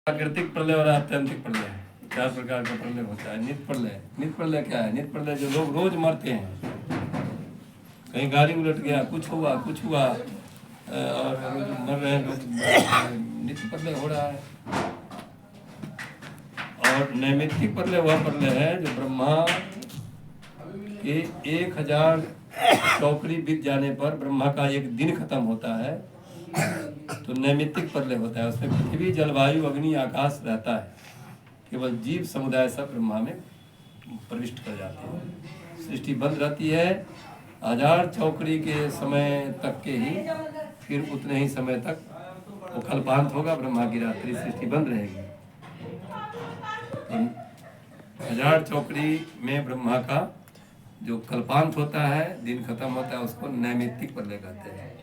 प्राकृतिक प्रलय और आत्यंतिक प्रलय, चार प्रकार का प्रलय होता है। नित्य प्रलय, नित्य प्रलय क्या है? नित्य प्रलय जो लोग रोज मरते हैं, कहीं गाड़ी उलट गया, कुछ हुआ और रोज मर रहे हैं लोग, नित्य प्रलय हो रहा है। और नैमित्तिक प्रलय वह प्रलय है जो ब्रह्मा के 1000 चौकड़ी बीत जाने पर ब्रह्मा का एक दिन खत्म होता है, तो नैमित्तिक प्रलय होता है। उसमें पृथ्वी, जलवायु, अग्नि, आकाश रहता है, केवल जीव समुदाय सब ब्रह्मा में प्रविष्ट कर जाते हैं। सृष्टि बंद रहती है 1000 चौकड़ी के समय तक के ही, फिर उतने ही समय तक वो कल्पांत होगा, ब्रह्मा की रात्रि सृष्टि बंद रहेगी। 1000 चौकड़ी में ब्रह्मा का जो कल्पांत होता है, दिन खत्म होता है, उसको नैमित्तिक प्रलय कहते हैं।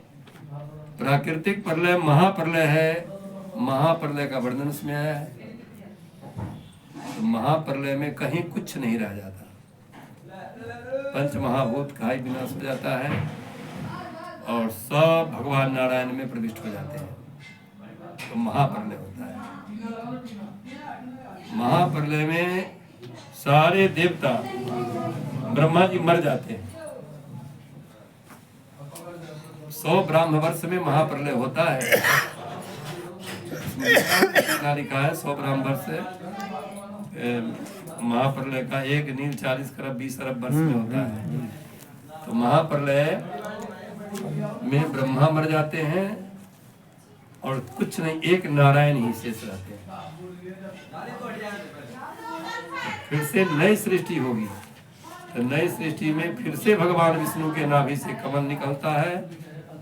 प्राकृतिक प्रलय महाप्रलय है, महाप्रलय का वर्णन उसमें आया है। तो महाप्रलय में कहीं कुछ नहीं रह जाता, पंच महाभूत का ही विनाश हो जाता है और सब भगवान नारायण में प्रविष्ट हो जाते हैं, तो महाप्रलय होता है। महाप्रलय में सारे देवता, ब्रह्मा जी मर जाते हैं। 100 ब्राह्म वर्ष में महाप्रलय होता है, लिखा है 100 ब्राह्म वर्ष महाप्रलय का, 1 नील 40 खरब 20 अरब वर्ष में होता है। तो महाप्रलय में ब्रह्मा मर जाते हैं और कुछ नहीं, एक नारायण ही शेष रहते हैं। फिर से नई सृष्टि होगी, तो नई सृष्टि में फिर से भगवान विष्णु के नाभि से कमल निकलता है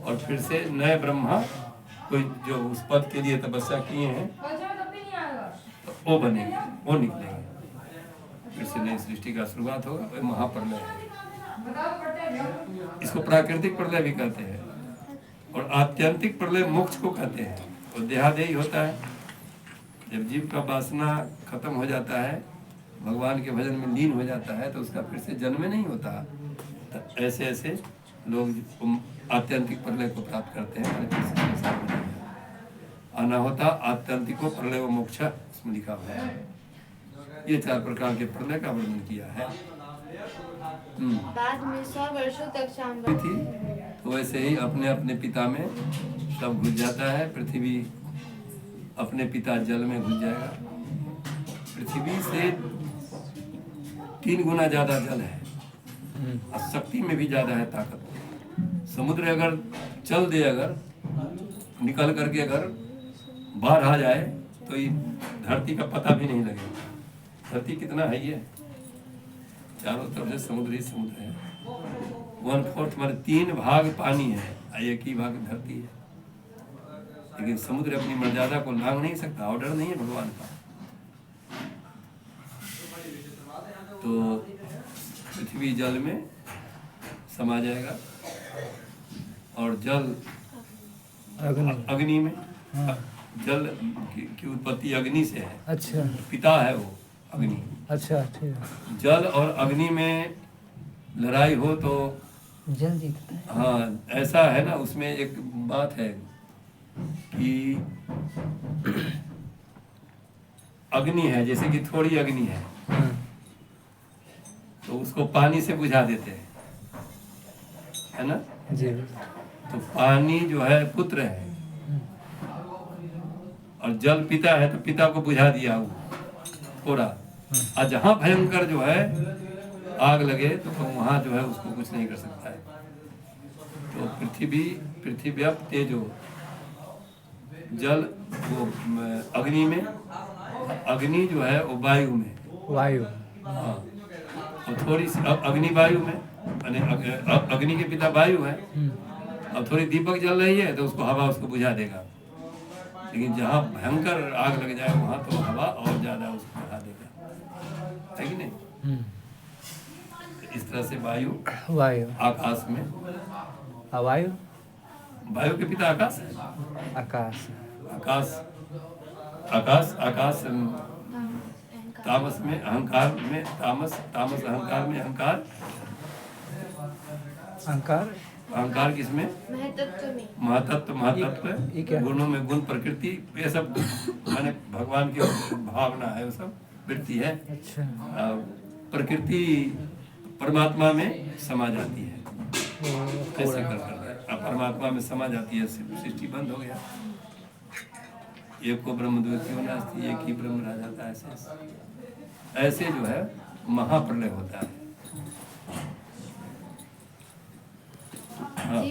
और फिर से नए ब्रह्मा, कोई जो उस पद के लिए तपस्या किए हैं, तो वो बनेंगे, वो निकलेंगे, फिर से नई सृष्टि का शुरुआत होगा। वही महाप्रलय है। इसको प्राकृतिक प्रलय भी कहते हैं। और आत्यंतिक प्रलय मोक्ष को कहते हैं। और देहादेही होता है, जब जीव का वासना खत्म हो जाता है, भगवान के भजन में लीन हो जाता है, तो उसका फिर से जन्म नहीं होता। तो ऐसे ऐसे लोग आत्यंतिक प्रलय को प्राप्त करते हैं। आना होता आत्यंतिको प्रलय व मोक्ष, इसमें लिखा हुआ है। ये 4 प्रकार के प्रलय का वर्णन किया है। बाद में 100 वर्षों तक शाम थी, तो वैसे ही अपने अपने पिता में सब घुस जाता है। पृथ्वी अपने पिता जल में घुस जाएगा। पृथ्वी से 3 गुना ज्यादा जल है और शक्ति में भी ज्यादा है ताकत। समुद्र अगर चल दे, अगर निकल करके अगर बाहर आ जाए, तो ये धरती का पता भी नहीं लगेगा। धरती कितना है, ये चारों तरफ से समुद्र ही समुद्र है। 1/4 मतलब 3 भाग पानी है, 1 ही भाग धरती है। लेकिन समुद्र अपनी मर्यादा को लांघ नहीं सकता, ऑर्डर नहीं है भगवान का। तो पृथ्वी जल में समा जाएगा और जल अग्नि में। जल की उत्पत्ति अग्नि से है। अच्छा, पिता है वो अग्नि। अच्छा, ठीक। जल और अग्नि में लड़ाई हो तो जल जीतता है। हाँ, ऐसा है ना, उसमें एक बात है कि अग्नि है, जैसे कि थोड़ी अग्नि है, तो उसको पानी से बुझा देते हैं, है ना जी। तो पानी जो है पुत्र है और जल पिता है, तो पिता को बुझा दिया वो थोड़ा। और जहाँ भयंकर जो है आग लगे, तो वहाँ जो है उसको कुछ नहीं कर सकता है। तो पृथ्वी अब तेजो, जल वो अग्नि में, अग्नि जो है वो वायु में। वायु, हाँ, और थोड़ी सी अग्नि वायु में, अग्नि के पिता वायु है। अब थोड़ी दीपक जल रही है, तो उसको हवा उसको बुझा देगा। लेकिन जहाँ भयंकर आग लग जाए, वहाँ तो हवा और ज्यादा उसको बढ़ा देगा, है कि नहीं? इस तरह से वायु आकाश में, वायु के पिता आकाश है। आकाश, आकाश तामस में, अहंकार में तामस, अहंकार में अहंकार, अहंकार किसमें? महतत्व में। महातत्व, ये महातत्व क्या? गुणों में गुण, प्रकृति, ये सब माने भगवान की भावना है, वो सब वृत्ति है। अच्छा। प्रकृति परमात्मा में समा जाती है, वो ऐसे पूरा कर अब परमात्मा में समा जाती है, सृष्टि बंद हो गया। एक को ब्रह्म द्वितीयो नास्ति, एक ही ब्रह्म रह जाता है। ऐसे जो है महाप्रलय होता है। हाँ।